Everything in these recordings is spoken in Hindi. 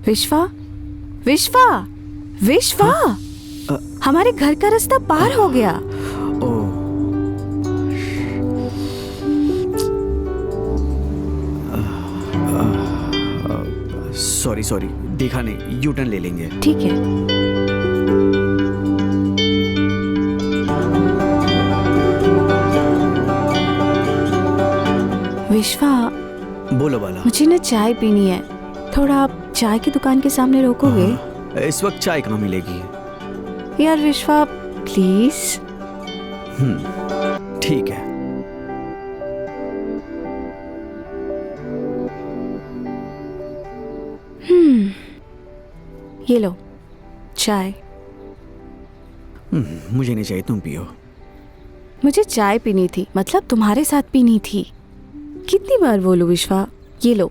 विश्वा, विश्वा, विश्वा, हमारे घर का रास्ता पार हो गया। सॉरी सॉरी, देखा नहीं, यू टर्न ले लेंगे। ठीक है। विश्वा, बोलो बाला। मुझे ना चाय पीनी है, थोड़ा आप चाय की दुकान के सामने रोकोगे? इस वक्त चाय कहाँ मिलेगी? यार विश्वा प्लीज। ठीक है। ये लो चाय। मुझे नहीं चाहिए, तुम पियो। मुझे चाय पीनी थी, मतलब तुम्हारे साथ पीनी थी। कितनी बार बोलूं विश्वा? ये लो।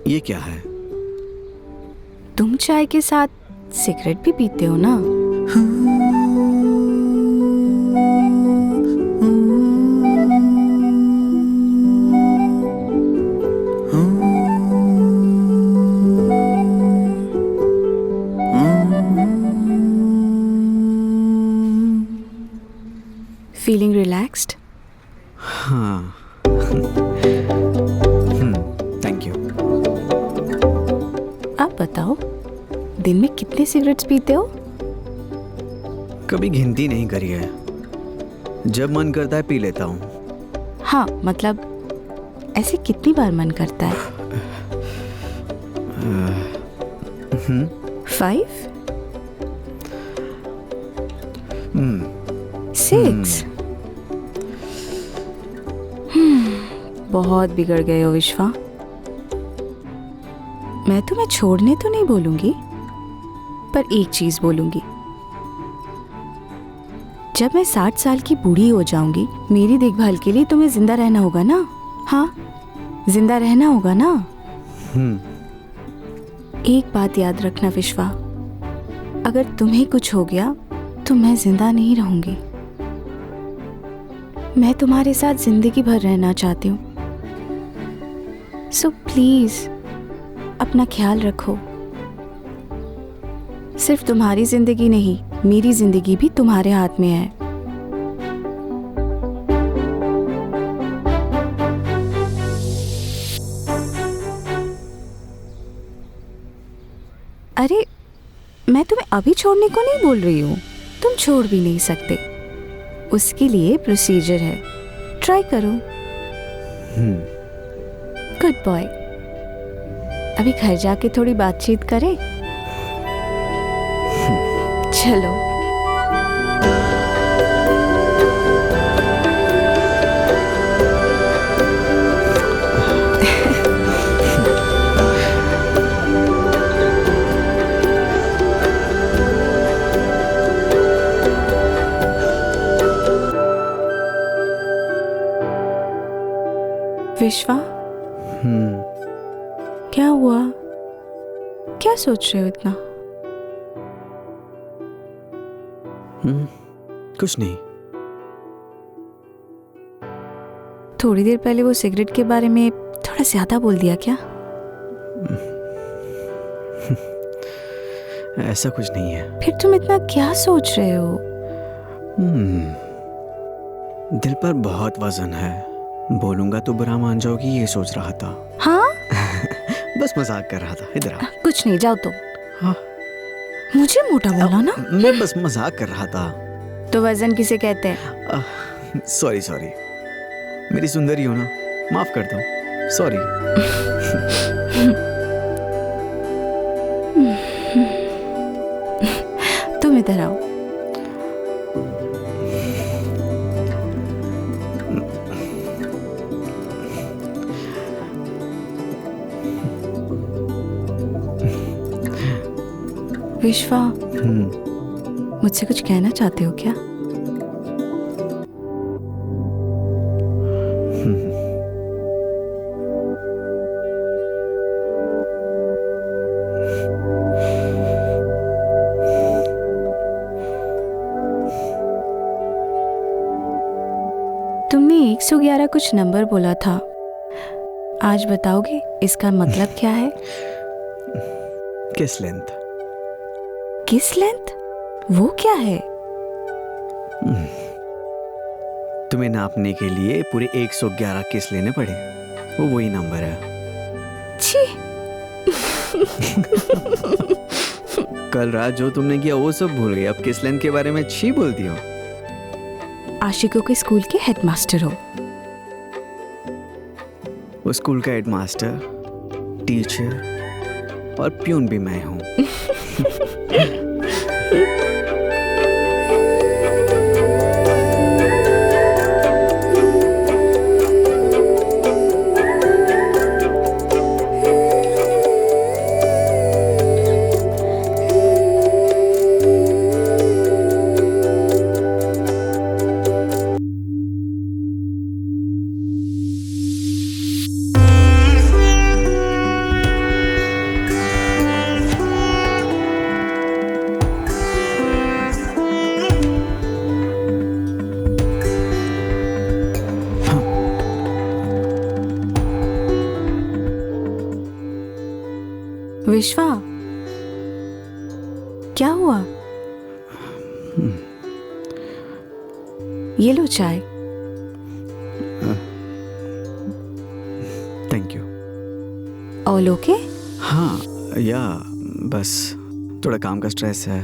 ये क्या है? तुम चाय के साथ सिगरेट भी पीते हो ना? Feeling relaxed? हाँ। Thank you. आप बताओ, दिन में कितने सिगरेट्स पीते हो? कभी गिनती नहीं करी है, जब मन करता है पी लेता हूँ। हाँ, मतलब ऐसे कितनी बार मन करता है? 5? 6? बहुत बिगड़ गए हो विश्वा। मैं तुम्हें छोड़ने तो नहीं बोलूंगी, पर एक चीज बोलूंगी। जब मैं 60 साल की बूढ़ी हो जाऊंगी, मेरी देखभाल के लिए तुम्हें जिंदा रहना होगा ना? हाँ, जिंदा रहना होगा ना? एक बात याद रखना विश्वा, अगर तुम्हें कुछ हो गया तो मैं जिंदा नहीं रहूंगी। मैं तुम्हारे साथ जिंदगी भर रहना चाहती हूँ। सो प्लीज अपना ख्याल रखो। सिर्फ तुम्हारी जिंदगी नहीं, मेरी जिंदगी भी तुम्हारे हाथ में है। अरे, मैं तुम्हें अभी छोड़ने को नहीं बोल रही हूँ, तुम छोड़ भी नहीं सकते। उसके लिए प्रोसीजर है, ट्राई करो। Good boy. अभी घर जाके थोड़ी बातचीत करें? चलो। विश्वा, क्या हुआ? क्या सोच रहे हो इतना? कुछ नहीं। थोड़ी देर पहले वो सिगरेट के बारे में थोड़ा ज्यादा बोल दिया क्या? ऐसा कुछ नहीं है। फिर तुम इतना क्या सोच रहे हो? दिल पर बहुत वजन है, बोलूंगा तो बुरा मान जाओगी, ये सोच रहा था। हाँ? बस मजाक कर रहा था। इधर आ। कुछ नहीं, जाओ तुम। हाँ? मुझे मोटा बोला ना? मैं बस मजाक कर रहा था। तो वजन किसे कहते हैं? सॉरी सॉरी, मेरी सुंदरी हो ना, माफ कर दो। सॉरी। तुम इधर आओ। विश्वा, मुझसे कुछ कहना चाहते हो क्या? 111 कुछ नंबर बोला था, आज बताओगे इसका मतलब क्या है? किस लेंथ? किस लेंथ? वो क्या है? तुम्हें नापने के लिए पूरे 111 किस लेने पड़े, वो वही नंबर है। छी। कल रात जो तुमने किया वो सब भूल गई, अब किस लेंथ के बारे में छी बोलती हो? आशिकों के स्कूल के हेडमास्टर हो। उस स्कूल का हेडमास्टर, टीचर और प्यून भी मैं हूँ। विश्वा, क्या हुआ? ये लो चाय। Thank you. All okay? हाँ, या बस थोड़ा काम का स्ट्रेस है।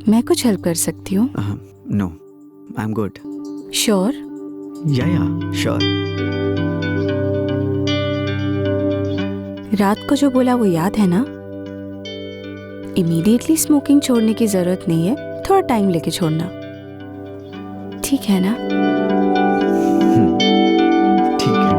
मैं कुछ हेल्प कर सकती हूँ? No, I am good. Sure? Yeah sure. रात को जो बोला वो याद है ना? इमीडिएटली स्मोकिंग छोड़ने की जरूरत नहीं है, थोड़ा टाइम लेके छोड़ना, ठीक है ना? ठीक है।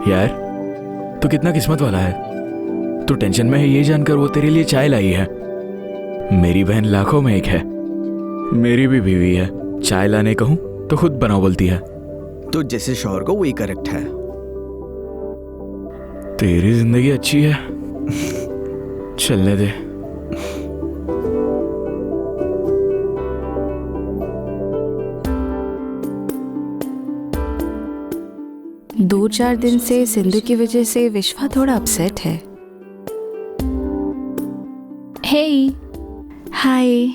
यार, तू कितना किस्मत वाला है। तू टेंशन में है ये जानकर वो तेरे लिए चाय लाई है। मेरी बहन लाखों में एक है। मेरी भी बीवी है, चाय लाने कहूं तो खुद बनाओ बोलती है। तो जैसे शौहर को वही करेक्ट है। तेरी जिंदगी अच्छी है, चलने दे। दो चार दिन से सिंधु की वजह से विश्वा थोड़ा अपसेट है। हे, हाय।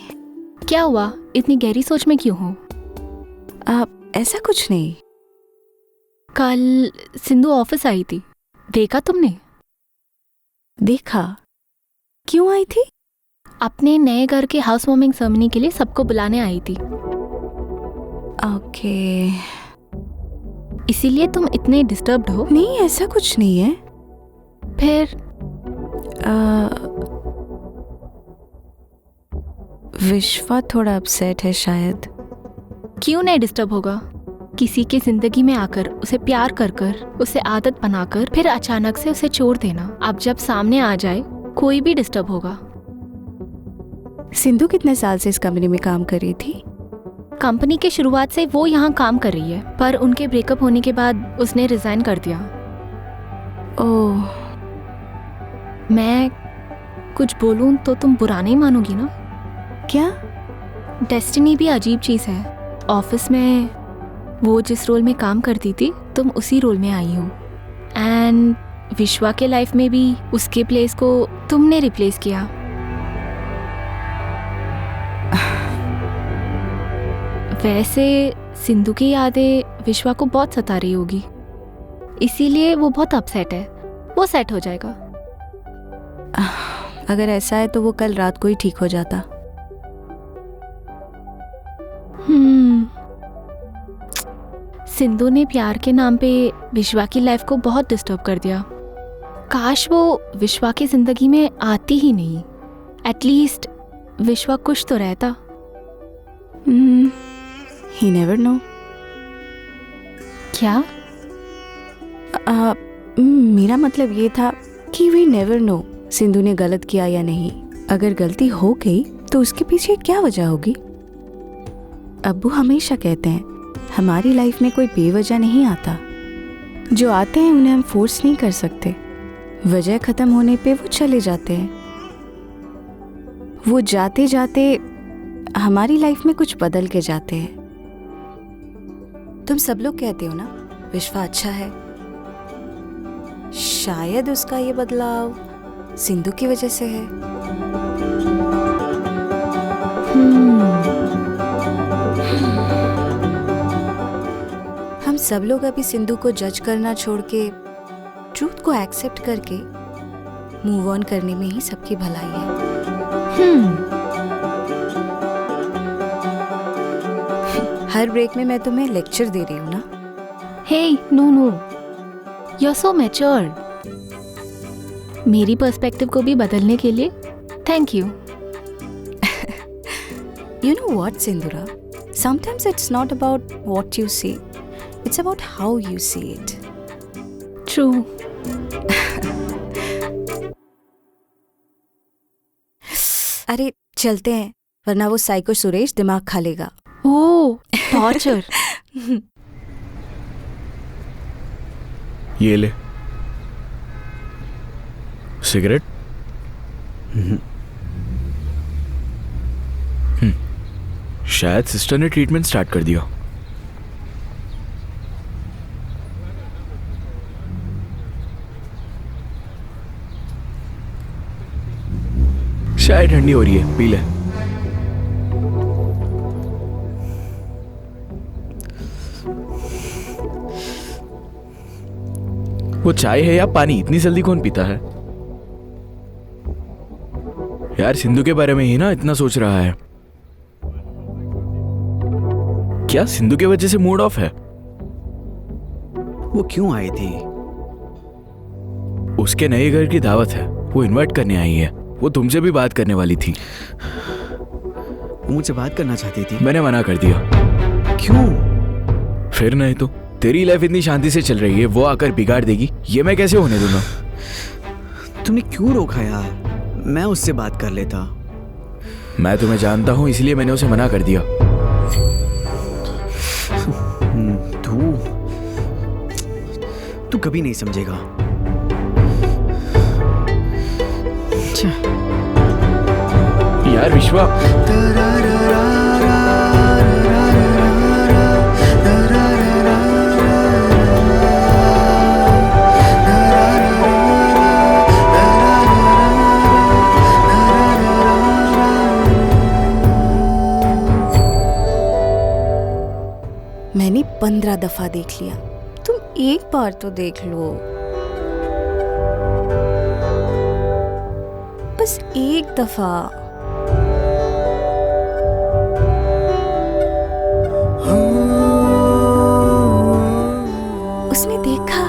क्या हुआ? इतनी गहरी सोच में क्यों हो? ऐसा कुछ नहीं। कल सिंधु ऑफिस आई थी, देखा तुमने? देखा? क्यों आई थी? अपने नए घर के हाउस वार्मिंग सेरेमनी के लिए सबको बुलाने आई थी। ओके। इसीलिए तुम इतने डिस्टर्ब्ड हो? नहीं, ऐसा कुछ नहीं है। फिर विश्वा थोड़ा अपसेट है शायद। क्यों नहीं डिस्टर्ब होगा? किसी की जिंदगी में आकर उसे प्यार कर कर उसे आदत बनाकर फिर अचानक से उसे छोड़ देना, अब जब सामने आ जाए कोई भी डिस्टर्ब होगा। सिंधु कितने साल से इस कंपनी में काम कर रही थी? कंपनी के शुरुआत से वो यहाँ काम कर रही है, पर उनके ब्रेकअप होने के बाद उसने रिजाइन कर दिया। ओह। मैं कुछ बोलूं तो तुम बुरा नहीं मानोगी ना? क्या? डेस्टिनी भी अजीब चीज़ है। ऑफिस में वो जिस रोल में काम करती थी तुम उसी रोल में आई हो, एंड विश्वा के लाइफ में भी उसके प्लेस को तुमने रिप्लेस किया। वैसे सिंधु की यादें विश्वा को बहुत सता रही होगी, इसीलिए वो बहुत अपसेट है। वो सेट हो जाएगा। अगर ऐसा है तो वो कल रात को ही ठीक हो जाता। सिंधु ने प्यार के नाम पे विश्वा की लाइफ को बहुत डिस्टर्ब कर दिया। काश वो विश्वा की जिंदगी में आती ही नहीं, एटलीस्ट विश्वा कुछ तो रहता। He never know. क्या? मेरा मतलब ये था कि we never know सिंधु ने गलत किया या नहीं। अगर गलती हो गई तो उसके पीछे क्या वजह होगी? अब्बू हमेशा कहते हैं हमारी लाइफ में कोई बेवजह नहीं आता, जो आते हैं उन्हें हम फोर्स नहीं कर सकते। वजह खत्म होने पे वो चले जाते हैं। वो जाते जाते हमारी लाइफ में कुछ बदल के जाते हैं। तुम सब लोग कहते हो ना विश्वा अच्छा है, शायद उसका ये बदलाव सिंधु की वजह से है। हम सब लोग अभी सिंधु को जज करना छोड़ के ट्रूथ को एक्सेप्ट करके मूव ऑन करने में ही सबकी भलाई है। हर ब्रेक में मैं तुम्हें लेक्चर दे रही हूँ ना। Hey no no, you are so mature. मेरी पर्सपेक्टिव को भी बदलने के लिए thank you. You know what, Sindhura? Sometimes it's not about what you see, it's about how you see it. True. अरे चलते हैं, वरना वो साइको सुरेश दिमाग खा लेगा। ओह, टॉर्चर। ये ले सिगरेट। शायद सिस्टर ने ट्रीटमेंट स्टार्ट कर दिया। शायद ठंडी हो रही है, पी ले। वो चाय है या पानी, इतनी जल्दी कौन पीता है? यार सिंधु के बारे में ही ना इतना सोच रहा है। क्या सिंधु की वजह से मूड ऑफ है? वो क्यों आई थी? उसके नए घर की दावत है, वो इनवाइट करने आई है। वो तुमसे भी बात करने वाली थी। वो मुझसे बात करना चाहती थी। मैंने मना कर दिया। क्यों? फिर नहीं तो तेरी लाइफ इतनी शांति से चल रही है, वो आकर बिगाड़ देगी, ये मैं कैसे होने दूंगा? तुमने क्यों रोका यार? मैं उससे बात कर लेता। मैं तुम्हें जानता हूँ, इसलिए मैंने उसे मना कर दिया। तू कभी नहीं समझेगा। यार विश्वा, मैंने 15 दफा देख लिया, तुम एक बार तो देख लो, बस एक दफा। उसने देखा।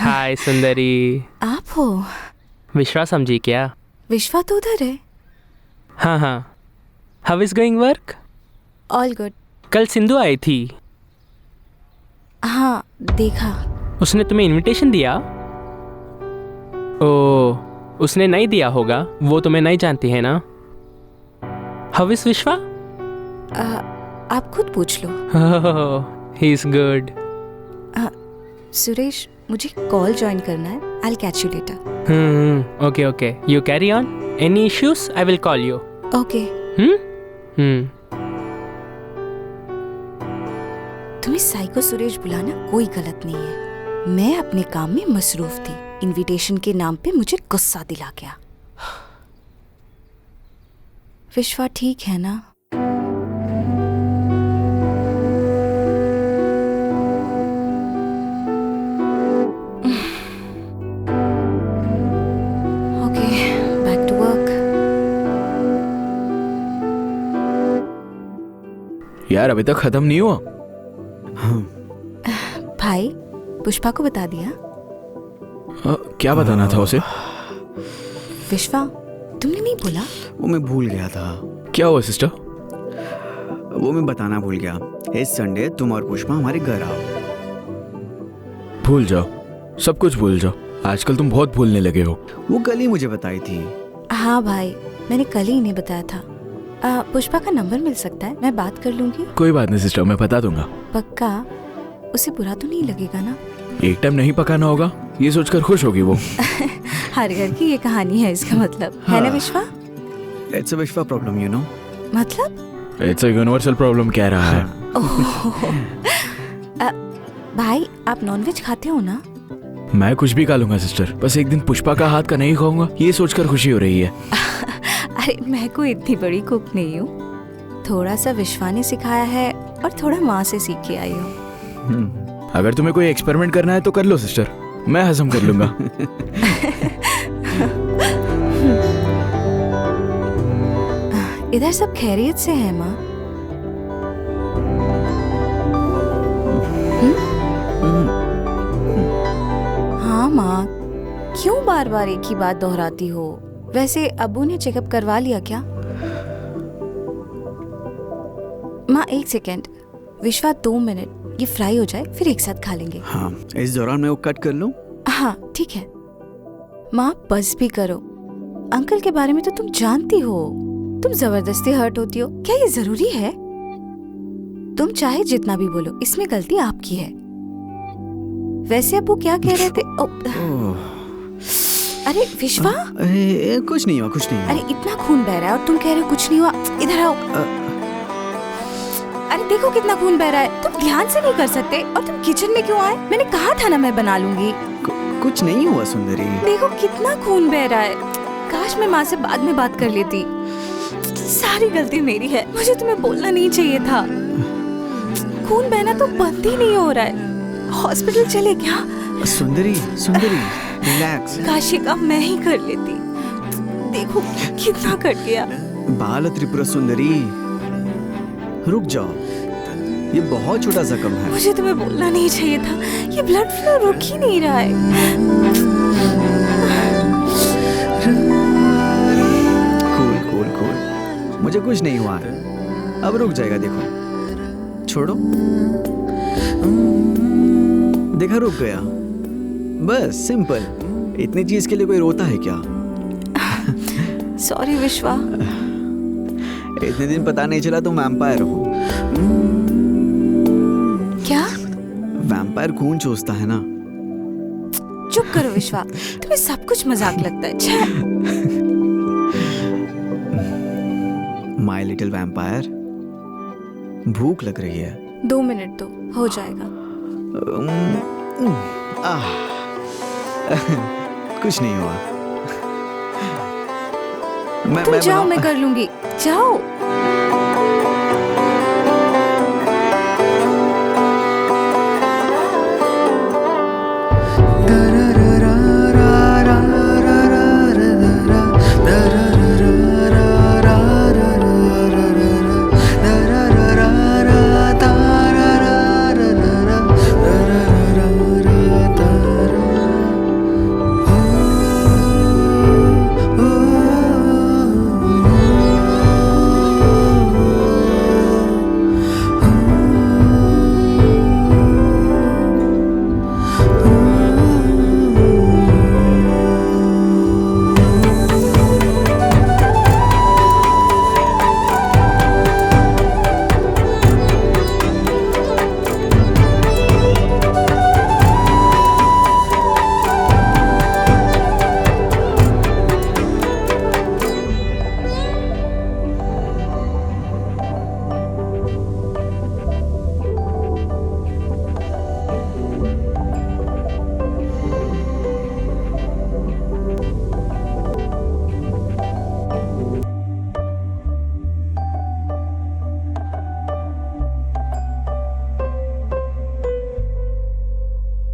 हाय सुंदरी। आप हो? विश्वा समझी क्या? विश्वा तो उधर है। हाँ हाँ। How is going work? All good. कल सिंधु आई थी। हाँ देखा। उसने तुम्हें इनविटेशन दिया? ओह, उसने नहीं दिया होगा, वो तुम्हें नहीं जानती है ना। हाउ इज विश्वा? आप खुद पूछ लो। He is good. सुरेश, मुझे कॉल ज्वाइन करना है। I will catch you later. Okay okay, you carry on. Any issues I will call you. Okay. तुम्हें साइको सुरेश बुलाना कोई गलत नहीं है। मैं अपने काम में मसरूफ थी, इनविटेशन के नाम पे मुझे गुस्सा दिला गया। विश्वा ठीक है ना? यार अभी तक खत्म नहीं हुआ। हाँ। भाई, पुष्पा को बता दिया? क्या बताना था उसे? विश्वा, तुमने नहीं बोला? वो मैं भूल गया था। क्या हुआ सिस्टर? वो मैं बताना भूल गया, इस संडे तुम और पुष्पा हमारे घर आओ। भूल जाओ, सब कुछ भूल जाओ। आजकल तुम बहुत भूलने लगे हो। वो कल ही मुझे बताई थी। हाँ भाई, मैंने कल ही इन्हें बताया था। पुष्पा का नंबर मिल सकता है? मैं बात कर लूंगी। कोई बात नहीं सिस्टर, मैं बता दूंगा। पक्का? उसे बुरा तो नहीं लगेगा ना? एक टाइम नहीं पकाना होगा, ये सोचकर खुश होगी वो। हर घर की ये कहानी है, इसका मतलब है ना विश्वा? इट्स अ विश्वा प्रॉब्लम, यू नो। मतलब इट्स अ यूनिवर्सल प्रॉब्लम कह रहा है। भाई, आप नॉनवेज खाते हो ना? मैं कुछ भी खा लूंगा सिस्टर, बस एक दिन पुष्पा का हाथ का नहीं खाऊंगा, ये सोचकर खुशी हो रही है। अरे मैं कोई इतनी बड़ी कुक नहीं हूँ। थोड़ा सा विश्वा ने सिखाया है और थोड़ा माँ से सीख के आई हूँ। अगर तुम्हें कोई एक्सपेरिमेंट करना है तो कर लो सिस्टर, मैं हजम कर लूंगा। इधर सब खैरियत से है माँ? हाँ माँ, क्यों बार बार एक ही बात दोहराती हो? वैसे अब्बू ने चेकअप करवा लिया क्या? माँ एक सेकेंड, विश्वा 2 मिनट, ये फ्राई हो जाए फिर एक साथ खा लेंगे। हाँ, इस दौरान मैं वो कट कर लूं? हाँ ठीक है। माँ बस भी करो, अंकल के बारे में तो तुम जानती हो। तुम जबरदस्ती हर्ट होती हो, क्या ये जरूरी है? तुम चाहे जितना भी बोलो, इसमें गलती आपकी है। वैसे अब वो क्या कह रहे थे? अरे विश्वा, कुछ नहीं हुआ, कुछ नहीं हुआ। अरे इतना खून बह रहा है और तुम कह रहे हो कुछ नहीं हुआ। इधर आओ। अरे देखो कितना खून बह रहा है, तुम ध्यान से नहीं कर सकते? और तुम किचन में क्यों आए? मैंने कहा था ना मैं बना लूंगी। कुछ नहीं हुआ सुंदरी। देखो कितना खून बह रहा है। काश मैं माँ से बाद में बात कर लेती। सारी गलती मेरी है, मुझे तुम्हें बोलना नहीं चाहिए था। खून बहना तो बंद ही नहीं हो रहा है। हॉस्पिटल चले क्या? सुंदरी, सुंदरी, रिलैक्स। काश ये काम मैं ही कर लेती। देखो कितना कट गया। बाल त्रिपुरा सुंदरी, रुक जाओ, ये बहुत छोटा जख्म है। मुझे तुम्हें बोलना नहीं चाहिए था। ये ब्लड फ्लो रुक ही नहीं रहा है। कूल कूल कूल, मुझे कुछ नहीं हुआ है, अब रुक जाएगा। देखो, छोड़ो, देखा रुक गया। बस सिंपल, इतनी चीज के लिए कोई रोता है क्या? सॉरी विश्वा। इतने दिन पता नहीं चला तुम वैम्पायर हो। क्या? वैम्पायर खून चूसता है ना। चुप करो विश्वा, तुम्हें सब कुछ मजाक लगता है। छे। माय लिटिल वैम्पायर, भूख लग रही है। 2 मिनट दो, हो जाएगा। कुछ नहीं हुआ। तुम जाओ, बनाऊं? मैं कर लूंगी। जाओ।